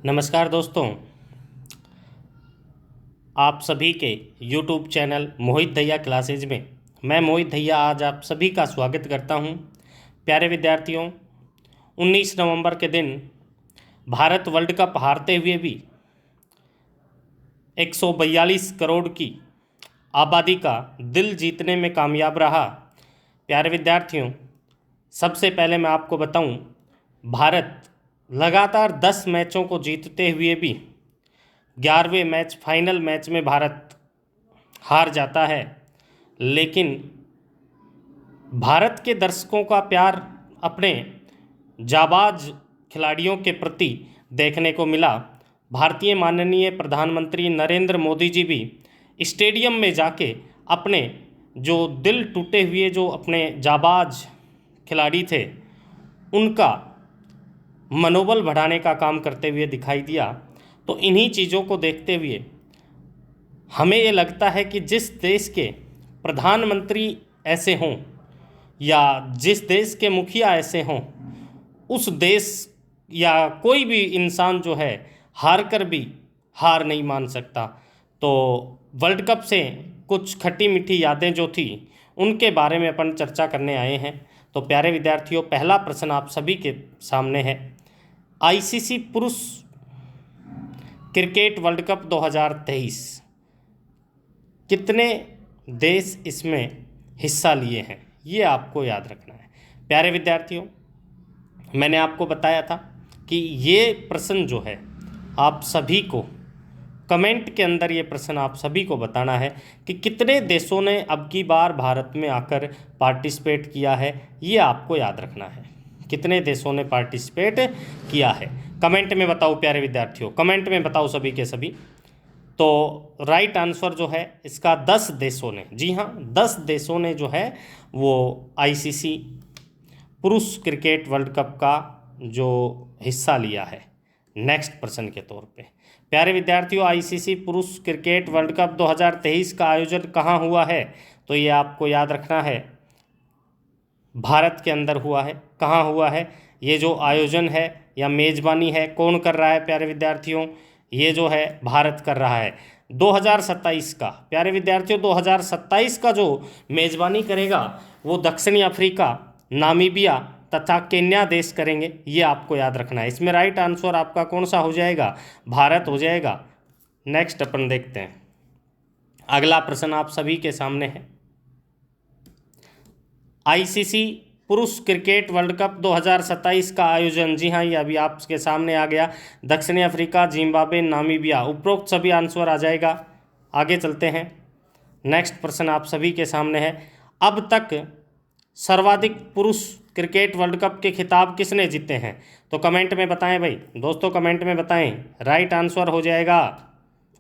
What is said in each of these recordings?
नमस्कार दोस्तों, आप सभी के YouTube चैनल मोहित दहिया क्लासेज में मैं मोहित दहिया आज आप सभी का स्वागत करता हूं। प्यारे विद्यार्थियों, 19 नवंबर के दिन भारत वर्ल्ड कप हारते हुए भी 142 करोड़ की आबादी का दिल जीतने में कामयाब रहा। प्यारे विद्यार्थियों, सबसे पहले मैं आपको बताऊं, भारत लगातार 10 मैचों को जीतते हुए भी 11वें मैच फाइनल मैच में भारत हार जाता है। लेकिन भारत के दर्शकों का प्यार अपने जाबाज खिलाड़ियों के प्रति देखने को मिला। भारतीय माननीय प्रधानमंत्री नरेंद्र मोदी जी भी स्टेडियम में जाके अपने जो दिल टूटे हुए जो अपने जाबाज खिलाड़ी थे उनका मनोबल बढ़ाने का काम करते हुए दिखाई दिया। तो इन्हीं चीज़ों को देखते हुए हमें ये लगता है कि जिस देश के प्रधानमंत्री ऐसे हों या जिस देश के मुखिया ऐसे हों, उस देश या कोई भी इंसान जो है हार कर भी हार नहीं मान सकता। तो वर्ल्ड कप से कुछ खट्टी मीठी यादें जो थी उनके बारे में अपन चर्चा करने आए हैं। तो प्यारे विद्यार्थियों, पहला प्रश्न आप सभी के सामने है, आईसीसी पुरुष क्रिकेट वर्ल्ड कप 2023 कितने देश इसमें हिस्सा लिए हैं, ये आपको याद रखना है। प्यारे विद्यार्थियों, मैंने आपको बताया था कि ये प्रश्न जो है आप सभी को कमेंट के अंदर, ये प्रश्न आप सभी को बताना है कि कितने देशों ने अब की बार भारत में आकर पार्टिसिपेट किया है। ये आपको याद रखना है, कितने देशों ने पार्टिसिपेट किया है। कमेंट में बताओ प्यारे विद्यार्थियों, कमेंट में बताओ सभी के सभी। तो राइट आंसर जो है इसका 10 देशों ने, जी हाँ 10 देशों ने जो है वो आईसीसी पुरुष क्रिकेट वर्ल्ड कप का जो हिस्सा लिया है। नेक्स्ट प्रश्न के तौर पे प्यारे विद्यार्थियों, आईसीसी पुरुष क्रिकेट वर्ल्ड कप 2023 का आयोजन कहाँ हुआ है? तो ये आपको याद रखना है, भारत के अंदर हुआ है। कहाँ हुआ है? ये जो आयोजन है या मेज़बानी है कौन कर रहा है प्यारे विद्यार्थियों? ये जो है भारत कर रहा है। 2027 का प्यारे विद्यार्थियों, 2027 का जो मेज़बानी करेगा वो दक्षिणी अफ्रीका, नामीबिया तथा केन्या देश करेंगे। ये आपको याद रखना है। इसमें राइट आंसर आपका कौन सा हो जाएगा? भारत हो जाएगा। नेक्स्ट अपन देखते हैं, अगला प्रश्न आप सभी के सामने है, आईसीसी पुरुष क्रिकेट वर्ल्ड कप 2027 का आयोजन, जी हाँ ये अभी आपके सामने आ गया, दक्षिणी अफ्रीका, जिम्बाब्वे, नामीबिया। उपरोक्त सभी आंसर आ जाएगा। आगे चलते हैं, नेक्स्ट प्रश्न आप सभी के सामने है, अब तक सर्वाधिक पुरुष क्रिकेट वर्ल्ड कप के खिताब किसने जीते हैं? तो कमेंट में बताएं भाई दोस्तों, कमेंट में बताएं। राइट आंसर हो जाएगा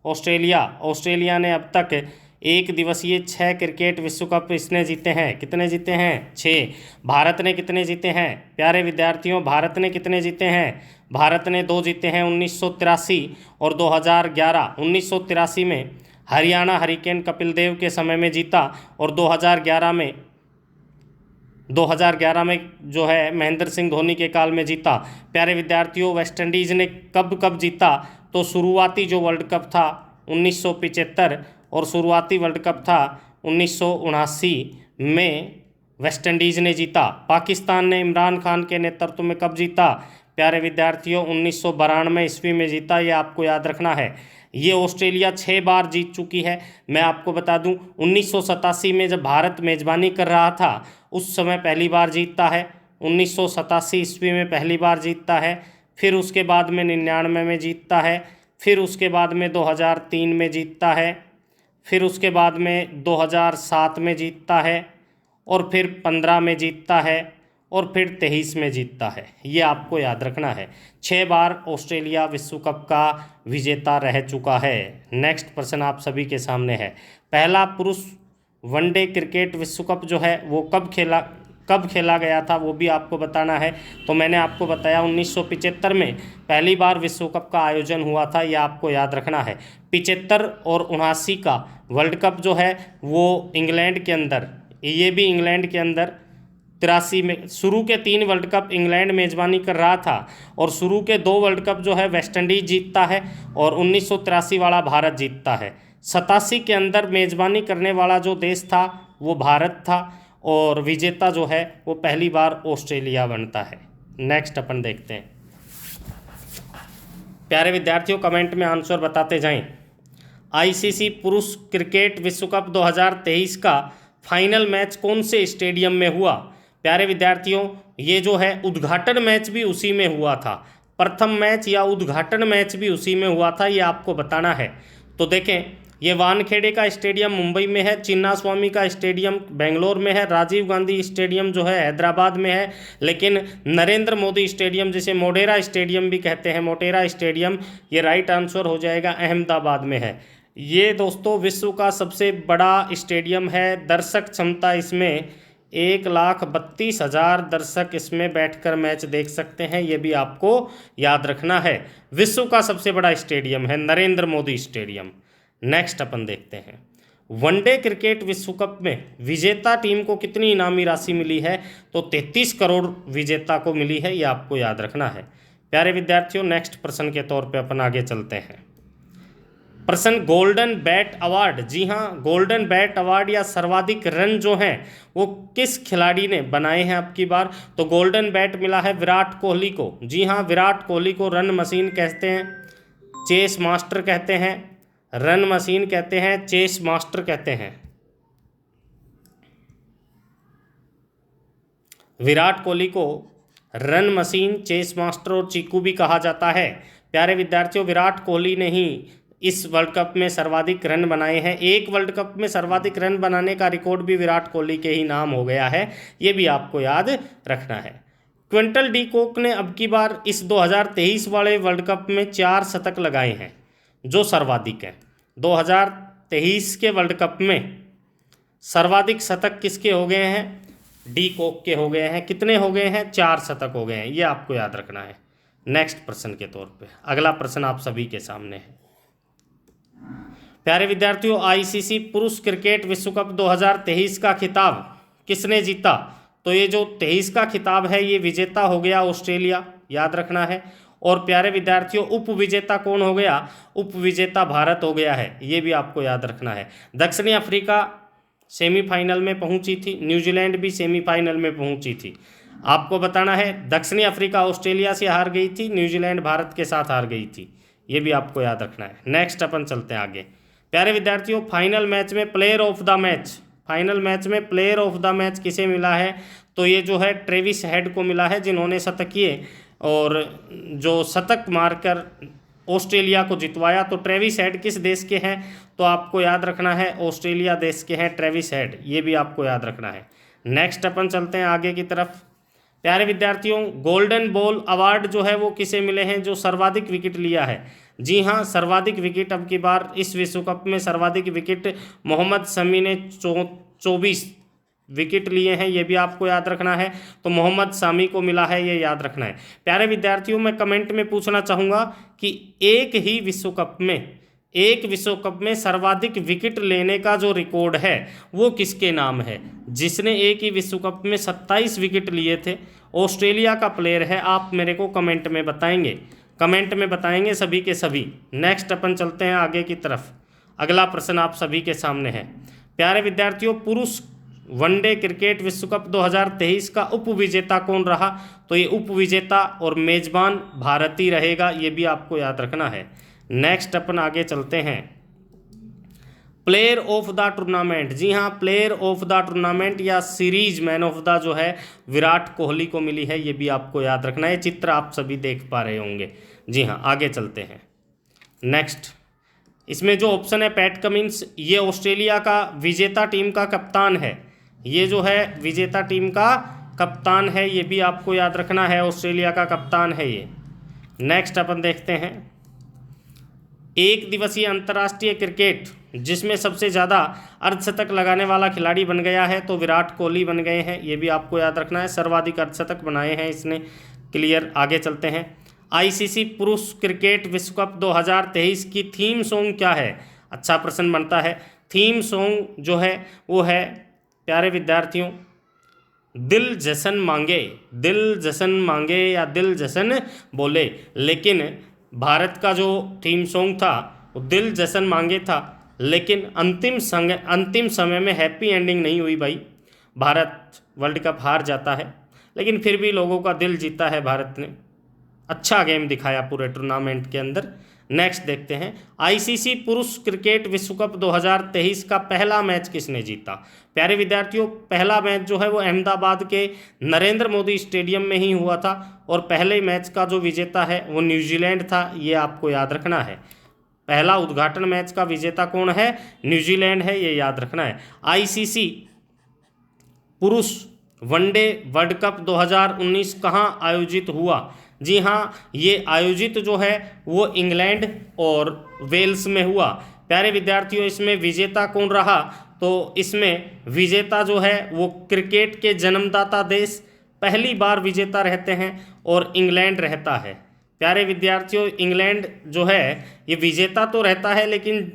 ऑस्ट्रेलिया। ऑस्ट्रेलिया ने अब तक एक दिवसीय 6 क्रिकेट विश्व कप इसने जीते हैं। कितने जीते हैं? 6। भारत ने कितने जीते हैं प्यारे विद्यार्थियों? भारत ने कितने जीते हैं? भारत ने 2 जीते हैं, 1983 और 2011। 1983 में हरियाणा हरिकेन कपिल देव के समय में जीता और 2011 में जो है महेंद्र सिंह धोनी के काल में जीता। प्यारे विद्यार्थियों, वेस्ट इंडीज़ ने कब कब जीता? तो शुरुआती जो वर्ल्ड कप था 1975 और शुरुआती वर्ल्ड कप था 1979 में वेस्ट इंडीज़ ने जीता। पाकिस्तान ने इमरान खान के नेतृत्व में कब जीता? प्यारे विद्यार्थियों, 1992 ईस्वी में जीता। ये आपको याद रखना है। ये ऑस्ट्रेलिया 6 बार जीत चुकी है। मैं आपको बता दूं, 1987 में जब भारत मेज़बानी कर रहा था उस समय पहली बार जीतता है। 1987 ईस्वी में पहली बार जीतता है। फिर उसके बाद में 99 में जीतता है। फिर उसके बाद में 2003 में जीतता है। फिर उसके बाद में 2007 में जीतता है और फिर 15 में जीतता है और फिर 23 में जीतता है। ये आपको याद रखना है। 6 बार ऑस्ट्रेलिया विश्व कप का विजेता रह चुका है। नेक्स्ट प्रश्न आप सभी के सामने है, पहला पुरुष वनडे क्रिकेट विश्व कप जो है वो कब खेला गया था वो भी आपको बताना है। तो मैंने आपको बताया 1975 में पहली बार विश्व कप का आयोजन हुआ था। ये आपको याद रखना है। 75 और 79 का वर्ल्ड कप जो है वो इंग्लैंड के अंदर, ये भी इंग्लैंड के अंदर 1983 में शुरू के 3 वर्ल्ड कप इंग्लैंड मेजबानी कर रहा था और शुरू के 2 वर्ल्ड कप जो है वेस्ट इंडीज जीतता है और 1983 वाला भारत जीतता है। 87 के अंदर मेजबानी करने वाला जो देश था वो भारत था और विजेता जो है वो पहली बार ऑस्ट्रेलिया बनता है। नेक्स्ट अपन देखते हैं। प्यारे विद्यार्थियों कमेंट में आंसर बताते जाएं। आईसीसी पुरुष क्रिकेट विश्व कप 2023 का फाइनल मैच कौन से स्टेडियम में हुआ? प्यारे विद्यार्थियों ये जो है उद्घाटन मैच भी उसी में हुआ था, प्रथम मैच या उद्घाटन मैच भी उसी में हुआ था, ये आपको बताना है। तो देखें ये वानखेड़े का स्टेडियम मुंबई में है, चिन्नास्वामी का स्टेडियम बेंगलोर में है, राजीव गांधी स्टेडियम जो है हैदराबाद में है, लेकिन नरेंद्र मोदी स्टेडियम जिसे मोटेरा स्टेडियम भी कहते हैं, मोटेरा स्टेडियम, ये राइट आंसर हो जाएगा, अहमदाबाद में है। ये दोस्तों विश्व का सबसे बड़ा स्टेडियम है, दर्शक क्षमता इसमें 1,32,000 दर्शक इसमें बैठकर मैच देख सकते हैं, ये भी आपको याद रखना है। विश्व का सबसे बड़ा स्टेडियम है नरेंद्र मोदी स्टेडियम। नेक्स्ट अपन देखते हैं वनडे क्रिकेट विश्व कप में विजेता टीम को कितनी इनामी राशि मिली है? तो 33 करोड़ विजेता को मिली है, ये आपको याद रखना है। प्यारे विद्यार्थियों नेक्स्ट प्रश्न के तौर पे अपन आगे चलते हैं। प्रश्न गोल्डन बैट अवार्ड, जी हाँ गोल्डन बैट अवार्ड या सर्वाधिक रन जो हैं वो किस खिलाड़ी ने बनाए हैं अब की बार? तो गोल्डन बैट मिला है विराट कोहली को। जी हाँ विराट कोहली को रन मशीन कहते हैं, चेस मास्टर कहते हैं, रन मशीन कहते हैं, चेस मास्टर कहते हैं। विराट कोहली को रन मशीन, चेस मास्टर और चीकू भी कहा जाता है। प्यारे विद्यार्थियों विराट कोहली ने ही इस वर्ल्ड कप में सर्वाधिक रन बनाए हैं। एक वर्ल्ड कप में सर्वाधिक रन बनाने का रिकॉर्ड भी विराट कोहली के ही नाम हो गया है, ये भी आपको याद रखना है। क्विंटल डी कॉक ने अब की बार इस 2023 वाले वर्ल्ड कप में 4 शतक लगाए हैं जो सर्वाधिक है। 2023 के वर्ल्ड कप में सर्वाधिक शतक किसके हो गए हैं? डी कॉक के हो गए हैं। कितने हो गए हैं? 4 शतक हो गए हैं, ये आपको याद रखना है। नेक्स्ट प्रश्न के तौर पे अगला प्रश्न आप सभी के सामने है। प्यारे विद्यार्थियों आईसीसी पुरुष क्रिकेट विश्व कप 2023 का खिताब किसने जीता? तो ये जो 23 का खिताब है ये विजेता हो गया ऑस्ट्रेलिया, याद रखना है। और प्यारे विद्यार्थियों उप विजेता कौन हो गया? उप विजेता भारत हो गया है, ये भी आपको याद रखना है। दक्षिणी अफ्रीका सेमीफाइनल में पहुंची थी, न्यूजीलैंड भी सेमीफाइनल में पहुंची थी। आपको बताना है दक्षिणी अफ्रीका ऑस्ट्रेलिया से हार गई थी, न्यूजीलैंड भारत के साथ हार गई थी, ये भी आपको याद रखना है। नेक्स्ट अपन चलते हैं आगे। प्यारे विद्यार्थियों फाइनल मैच में player of the match, final match में प्लेयर ऑफ द मैच किसे मिला है? तो ये जो है ट्रेविस हेड को मिला है, जिन्होंने शतकीय और जो शतक मारकर ऑस्ट्रेलिया को जितवाया। तो ट्रेविस हेड किस देश के हैं? तो आपको याद रखना है ऑस्ट्रेलिया देश के हैं ट्रेविस हेड, ये भी आपको याद रखना है। नेक्स्ट अपन चलते हैं आगे की तरफ। प्यारे विद्यार्थियों गोल्डन बॉल अवार्ड जो है वो किसे मिले हैं? जो सर्वाधिक विकेट लिया है। जी हाँ सर्वाधिक विकेट अब की बार इस विश्व कप में सर्वाधिक विकेट मोहम्मद शमी ने 24 विकेट लिए हैं, ये भी आपको याद रखना है। तो मोहम्मद शमी को मिला है, ये याद रखना है। प्यारे विद्यार्थियों मैं कमेंट में पूछना चाहूँगा कि एक विश्व कप में सर्वाधिक विकेट लेने का जो रिकॉर्ड है वो किसके नाम है? जिसने एक ही विश्व कप में 27 विकेट लिए थे, ऑस्ट्रेलिया का प्लेयर है। आप मेरे को कमेंट में बताएंगे, कमेंट में बताएंगे सभी के सभी। नेक्स्ट अपन चलते हैं आगे की तरफ। अगला प्रश्न आप सभी के सामने है। प्यारे विद्यार्थियों पुरुष वनडे क्रिकेट विश्व कप 2023 का उप विजेता कौन रहा? तो ये उप विजेता और मेजबान भारत ही रहेगा, ये भी आपको याद रखना है। नेक्स्ट अपन आगे चलते हैं। प्लेयर ऑफ द टूर्नामेंट, जी हाँ प्लेयर ऑफ द टूर्नामेंट या सीरीज मैन ऑफ द जो है विराट कोहली को मिली है, ये भी आपको याद रखना है। चित्र आप सभी देख पा रहे होंगे। जी हाँ आगे चलते हैं। नेक्स्ट इसमें जो ऑप्शन है पैट कमिंस, ये ऑस्ट्रेलिया का विजेता टीम का कप्तान है, ये जो है विजेता टीम का कप्तान है, ये भी आपको याद रखना है, ऑस्ट्रेलिया का कप्तान है ये। नेक्स्ट अपन देखते हैं एक दिवसीय अंतर्राष्ट्रीय क्रिकेट जिसमें सबसे ज़्यादा अर्धशतक लगाने वाला खिलाड़ी बन गया है, तो विराट कोहली बन गए हैं, ये भी आपको याद रखना है। सर्वाधिक अर्धशतक बनाए हैं इसने, क्लियर। आगे चलते हैं। आईसीसी पुरुष क्रिकेट विश्व कप 2023 की थीम सॉन्ग क्या है? अच्छा प्रश्न बनता है। थीम सॉन्ग जो है वो है प्यारे विद्यार्थियों दिल जसन मांगे, दिल जसन मांगे या दिल जसन बोले, लेकिन भारत का जो थीम सॉन्ग था वो दिल जसन मांगे था, लेकिन अंतिम समय में हैप्पी एंडिंग नहीं हुई भाई। भारत वर्ल्ड कप हार जाता है, लेकिन फिर भी लोगों का दिल जीता है भारत ने। अच्छा गेम दिखाया पूरे टूर्नामेंट के अंदर। नेक्स्ट देखते हैं, आईसीसी पुरुष क्रिकेट विश्व कप 2023 का पहला मैच किसने जीता। प्यारे विद्यार्थियों, पहला मैच जो है वो अहमदाबाद के नरेंद्र मोदी स्टेडियम में ही हुआ था, और पहले मैच का जो विजेता है वो न्यूजीलैंड था, ये आपको याद रखना है। पहला उद्घाटन मैच का विजेता कौन है, न्यूजीलैंड है, ये याद रखना है। आईसीसी पुरुष वनडे वर्ल्ड कप 2019 कहाँ आयोजित हुआ। जी हाँ, ये आयोजित जो है वो इंग्लैंड और वेल्स में हुआ। प्यारे विद्यार्थियों, इसमें विजेता कौन रहा, तो इसमें विजेता जो है वो क्रिकेट के जन्मदाता देश पहली बार विजेता रहते हैं और इंग्लैंड रहता है। प्यारे विद्यार्थियों, इंग्लैंड जो है ये विजेता तो रहता है, लेकिन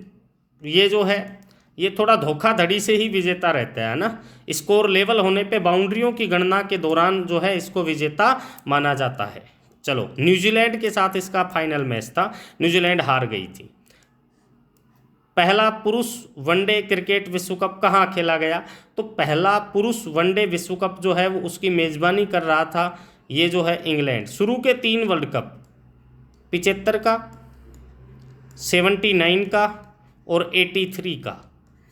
ये जो है ये थोड़ा धोखाधड़ी से ही विजेता रहता है ना। स्कोर लेवल होने पे बाउंड्रियों की गणना के दौरान जो है इसको विजेता माना जाता है। चलो, न्यूजीलैंड के साथ इसका फाइनल मैच था, न्यूजीलैंड हार गई थी। पहला पुरुष वनडे क्रिकेट विश्व कप कहाँ खेला गया, तो पहला पुरुष वनडे विश्व कप जो है वो उसकी मेज़बानी कर रहा था ये जो है इंग्लैंड। शुरू के 3 वर्ल्ड कप 75 का, 79 का और 83 का,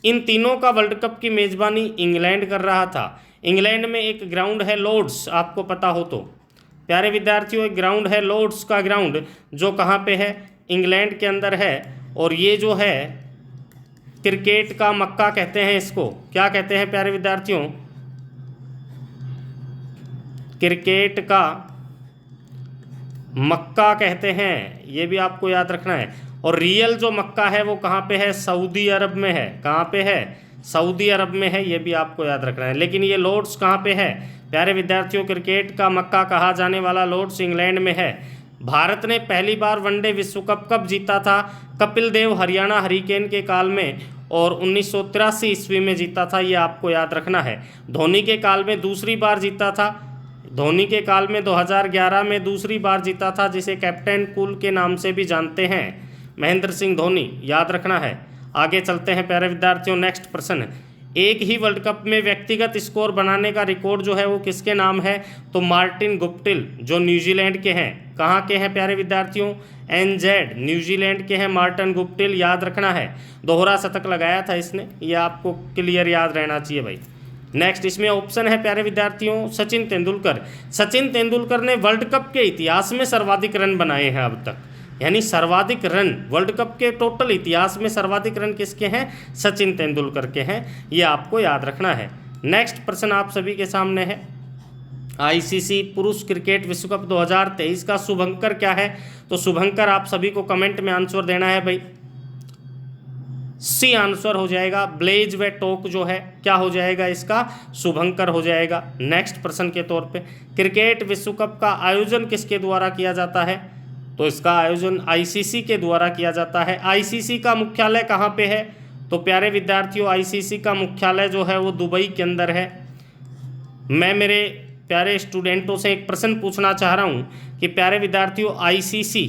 इन तीनों का वर्ल्ड कप की मेज़बानी इंग्लैंड कर रहा था। इंग्लैंड में एक ग्राउंड है लॉर्ड्स, आपको पता हो तो। प्यारे विद्यार्थियों, एक ग्राउंड है लॉर्ड्स का ग्राउंड, जो कहाँ पे है, इंग्लैंड के अंदर है। और ये जो है क्रिकेट का मक्का कहते हैं इसको। क्या कहते हैं प्यारे विद्यार्थियों, क्रिकेट का मक्का कहते हैं, ये भी आपको याद रखना है। और रियल जो मक्का है वो कहाँ पे है, सऊदी अरब में है। कहाँ पे है, सऊदी अरब में है, ये भी आपको याद रखना है। लेकिन ये लॉर्ड्स कहाँ पे है प्यारे विद्यार्थियों, क्रिकेट का मक्का कहा जाने वाला लॉर्ड्स इंग्लैंड में है। भारत ने पहली बार वनडे विश्व कप कब जीता था, कपिल देव हरियाणा हरिकेन के काल में, और 1983 ईस्वी में जीता था, ये आपको याद रखना है। धोनी के काल में दूसरी बार जीता था, धोनी के काल में 2011 में दूसरी बार जीता था, जिसे कैप्टन कूल के नाम से भी जानते हैं, महेंद्र सिंह धोनी, याद रखना है। आगे चलते हैं प्यारे विद्यार्थियों, नेक्स्ट प्रश्न। एक ही वर्ल्ड कप में व्यक्तिगत स्कोर बनाने का रिकॉर्ड जो है वो किसके नाम है, तो मार्टिन गुप्टिल, जो न्यूजीलैंड के हैं। कहाँ के हैं प्यारे विद्यार्थियों, एनजेड, न्यूजीलैंड के हैं मार्टिन गुप्टिल, याद रखना है। दोहरा शतक लगाया था इसने, ये आपको क्लियर याद रहना चाहिए भाई। नेक्स्ट इसमें ऑप्शन है प्यारे विद्यार्थियों, सचिन तेंदुलकर। सचिन तेंदुलकर ने वर्ल्ड कप के इतिहास में सर्वाधिक रन बनाए हैं अब तक, यानी सर्वाधिक रन वर्ल्ड कप के टोटल इतिहास में सर्वाधिक रन किसके हैं, सचिन तेंदुलकर के हैं, ये आपको याद रखना है। नेक्स्ट प्रश्न आप सभी के सामने है, आईसीसी पुरुष क्रिकेट विश्व कप 2023 का शुभंकर क्या है, तो शुभंकर आप सभी को कमेंट में आंसर देना है भाई। सी आंसर हो जाएगा, ब्लेज व टोक जो है क्या हो जाएगा इसका, शुभंकर हो जाएगा। नेक्स्ट प्रश्न के तौर पे, क्रिकेट विश्व कप का आयोजन किसके द्वारा किया जाता है, तो इसका आयोजन आईसीसी के द्वारा किया जाता है। आईसीसी का मुख्यालय कहाँ पे है, तो प्यारे विद्यार्थियों आईसीसी का मुख्यालय जो है वो दुबई के अंदर है। मैं मेरे प्यारे स्टूडेंटों से एक प्रश्न पूछना चाह रहा हूँ कि प्यारे विद्यार्थियों, आईसीसी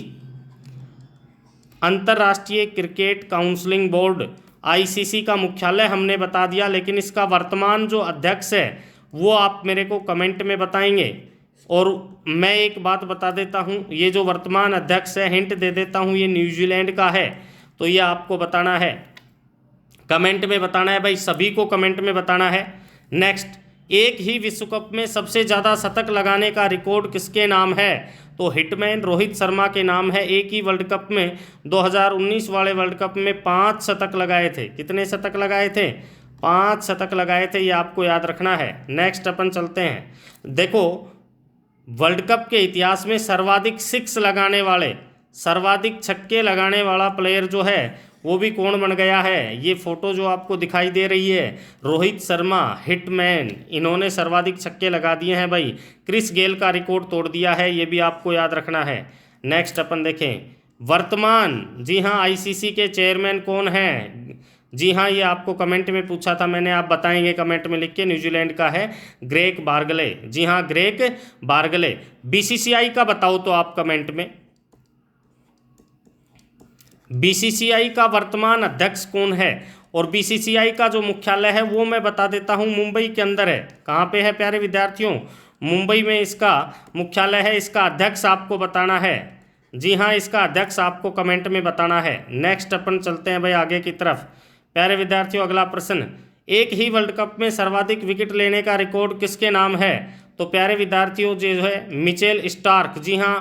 अंतर्राष्ट्रीय क्रिकेट काउंसलिंग बोर्ड, आईसीसी का मुख्यालय हमने बता दिया, लेकिन इसका वर्तमान जो अध्यक्ष है वो आप मेरे को कमेंट में बताएंगे। और मैं एक बात बता देता हूँ, ये जो वर्तमान अध्यक्ष है, हिंट दे देता हूँ, ये न्यूजीलैंड का है, तो ये आपको बताना है, कमेंट में बताना है भाई, सभी को कमेंट में बताना है। नेक्स्ट, एक ही विश्व कप में सबसे ज़्यादा शतक लगाने का रिकॉर्ड किसके नाम है, तो हिटमैन रोहित शर्मा के नाम है। एक ही वर्ल्ड कप में 2019 वाले वर्ल्ड कप में 5 शतक लगाए थे। कितने शतक लगाए थे, 5 शतक लगाए थे, ये आपको याद रखना है। नेक्स्ट अपन चलते हैं, देखो वर्ल्ड कप के इतिहास में सर्वाधिक सिक्स लगाने वाले, सर्वाधिक छक्के लगाने वाला प्लेयर जो है वो भी कौन बन गया है, ये फोटो जो आपको दिखाई दे रही है, रोहित शर्मा हिटमैन, इन्होंने सर्वाधिक छक्के लगा दिए हैं भाई। क्रिस गेल का रिकॉर्ड तोड़ दिया है, ये भी आपको याद रखना है। नेक्स्ट अपन देखें, वर्तमान, जी हाँ, आईसीसी के चेयरमैन कौन हैं, जी हाँ, ये आपको कमेंट में पूछा था मैंने, आप बताएंगे कमेंट में लिख के। न्यूजीलैंड का है ग्रेग बार्गले। जी हाँ, ग्रेग बार्गले। बीसीसीआई का बताओ तो आप कमेंट में। बीसीसीआई का वर्तमान अध्यक्ष कौन है? और बीसीसीआई का जो मुख्यालय है वो मैं बता देता हूँ, मुंबई के अंदर है। कहाँ पे है प्यारे विद्यार्थियों? मुंबई में इसका मुख्यालय है। इसका अध्यक्ष आपको बताना है। जी हाँ, इसका अध्यक्ष आपको कमेंट में बताना है। नेक्स्ट अपन चलते हैं भाई आगे की तरफ। प्यारे विद्यार्थियों, अगला प्रश्न, एक ही वर्ल्ड कप में सर्वाधिक विकेट लेने का रिकॉर्ड किसके नाम है? तो प्यारे विद्यार्थियों जो है मिचेल स्टार्क। जी हाँ,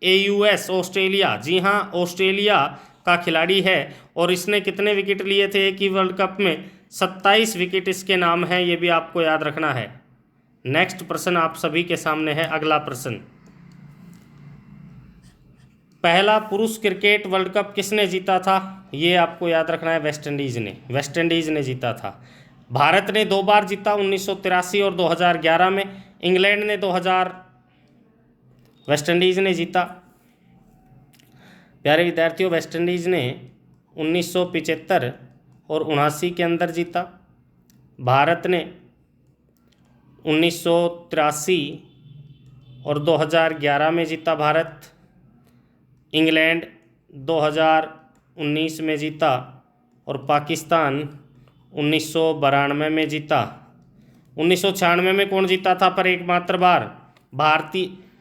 AUS ऑस्ट्रेलिया। जी हाँ, ऑस्ट्रेलिया का खिलाड़ी है। और इसने कितने विकेट लिए थे एक ही वर्ल्ड कप में? 27 विकेट इसके नाम है, ये भी आपको याद रखना है। नेक्स्ट प्रश्न आप सभी के सामने है। अगला प्रश्न, पहला पुरुष क्रिकेट वर्ल्ड कप किसने जीता था? ये आपको याद रखना है, वेस्ट इंडीज़ ने। वेस्ट इंडीज़ ने जीता था। भारत ने 2 बार जीता, 1983 और 2011 में। इंग्लैंड ने 2000, वेस्ट इंडीज़ ने जीता। प्यारे विद्यार्थियों, वेस्ट इंडीज़ ने 1975 और 79 के अंदर जीता। भारत ने 1983 और 2011 में जीता भारत। इंग्लैंड 2019 में जीता और पाकिस्तान 1992 में जीता। 1996 में कौन जीता था पर एकमात्र बार?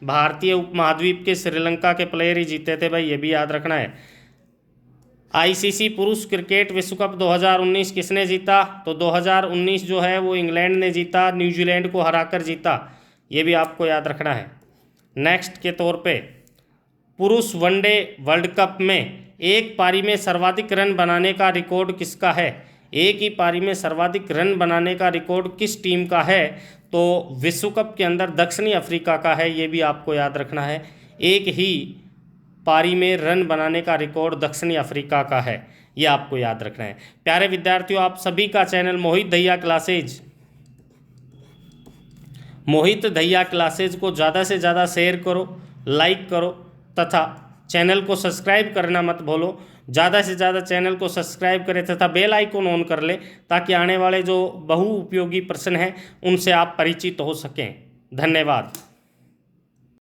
भारतीय उपमहाद्वीप के श्रीलंका के प्लेयर ही जीते थे भाई, ये भी याद रखना है। ICC पुरुष क्रिकेट विश्व कप 2019 किसने जीता? तो 2019 जो है वो इंग्लैंड ने जीता, न्यूजीलैंड को हराकर जीता, ये भी आपको याद रखना है। नेक्स्ट के तौर पे, पुरुष वनडे वर्ल्ड कप में एक पारी में सर्वाधिक रन बनाने का रिकॉर्ड किसका है? एक ही पारी में सर्वाधिक रन बनाने का रिकॉर्ड किस टीम का है? तो विश्व कप के अंदर दक्षिणी अफ्रीका का है, ये भी आपको याद रखना है। एक ही पारी में रन बनाने का रिकॉर्ड दक्षिणी अफ्रीका का है, ये आपको याद रखना है। प्यारे विद्यार्थियों, आप सभी का चैनल मोहित दहिया क्लासेज को ज़्यादा से ज़्यादा शेयर करो, लाइक करो तथा चैनल को सब्सक्राइब करना मत भूलो। ज़्यादा से ज़्यादा चैनल को सब्सक्राइब करें तथा बेल आइकन ऑन कर ले, ताकि आने वाले जो बहु उपयोगी प्रश्न हैं उनसे आप परिचित हो सकें। धन्यवाद।